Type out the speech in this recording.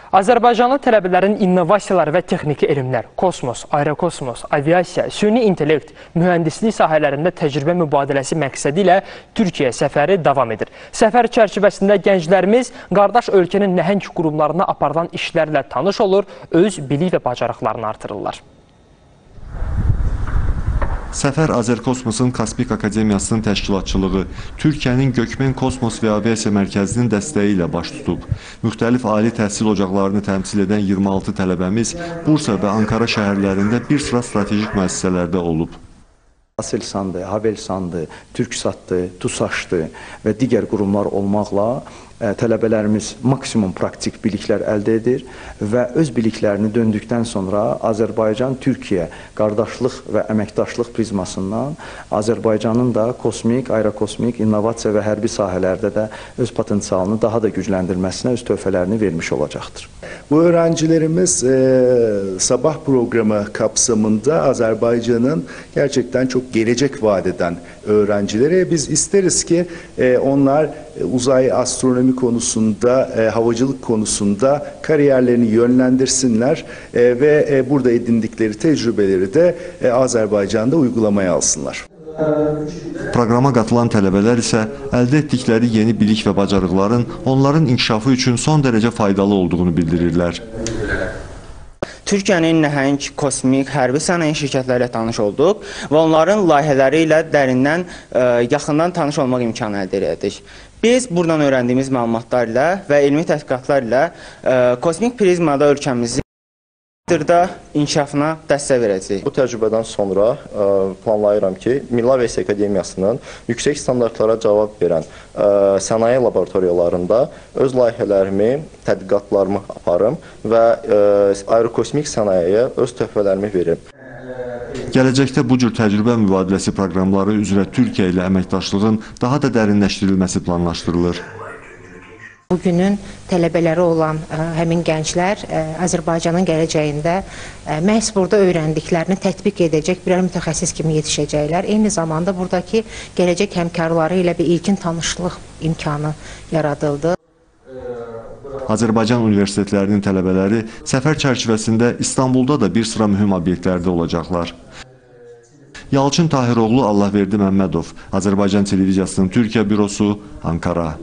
Azərbaycanlı tələbələrin innovasiyalar və texniki elmlər, kosmos, aerokosmos, aviasiya, süni intellekt, mühəndislik sahələrində təcrübə mübadiləsi məqsədi ilə Türkiyə səfəri davam edir. Səfər çərçivəsində gənclərimiz qardaş ölkənin nəhəng qurumlarına aparılan işlərlə tanış olur, öz bilik və bacarıqlarını artırırlar. Səfər Azərkosmosun Kosmik Akademiyasının təşkilatçılığı Türkiyənin Gökmen Kosmos və Aviasiya Mərkəzinin dəstəyi ilə baş tutub. Müxtəlif ali təhsil ocaqlarını təmsil edən 26 tələbəmiz Bursa və Ankara şəhərlərində bir sıra strategik müəssisələrdə olub. Aselsandır, Havelsandır, Türksatdır, TUSAŞdır və digər qurumlar olmaqla tələbələrimiz maksimum praktik biliklər əldə edir və öz biliklərini döndükdən sonra Azərbaycan-Türkiyə qardaşlıq və əməkdaşlıq prizmasından Azərbaycanın da kosmik, aerokosmik, innovasiya və hərbi sahələrdə də öz potensialını daha da gücləndirməsinə öz töhfələrini vermiş olacaqdır. Bu öğrencilerimiz sabah programı kapsamında Azerbaycan'ın gerçekten çok gelecek vaat eden öğrencilere biz isteriz ki onlar uzay astronomi konusunda, havacılık konusunda kariyerlerini yönlendirsinler ve burada edindikleri tecrübeleri de Azerbaycan'da uygulamaya alsınlar. Proqrama qatılan tələbələr isə əldə etdikləri yeni bilik və bacarıqların onların inkişafı üçün son dərəcə faydalı olduğunu bildirirlər. Türkiyənin nəhəng kosmik hərbi sənaye şirkətləri ilə tanış olduq və onların layihələri ilə dərindən, yaxından tanış olmaq imkanı əldə etdik. Biz buradan öyrəndiyimiz məlumatlar ilə və elmi tədqiqatlar ilə kosmik prizmada ölkəmizi inkişafına dəstək verəcəyik. Bu təcrübədən sonra planlayıram ki, Milli Aviasiya Akademiyasının yüksək standartlara cavab verən sənaye laboratoriyalarında öz layihələrimi, tədqiqatlarımı aparım və aerokosmik sənayeye öz töhfələrimi veririm. Gələcəkdə bu cür təcrübə mübadiləsi proqramları üzrə Türkiyə ilə əməkdaşlığın daha da dərinləşdirilməsi planlaşdırılır. Bugünün tələbələri olan həmin gənclər Azərbaycanın gələcəyində məhz burada öyrəndiklərini tətbiq edəcək birər mütəxəssis kimi yetişəcəklər. Eyni zamanda buradakı gələcək həmkarları ilə bir ilkin tanışlıq imkanı yaradıldı. Azərbaycan universitetlərinin tələbələri səfər çərçivəsində İstanbulda da bir sıra mühüm obyektlərdə olacaqlar. Yalçın Tahiroğlu, Allahverdi Məmmədov, Azərbaycan Televiziyasının Türkiyə bürosu, Ankara.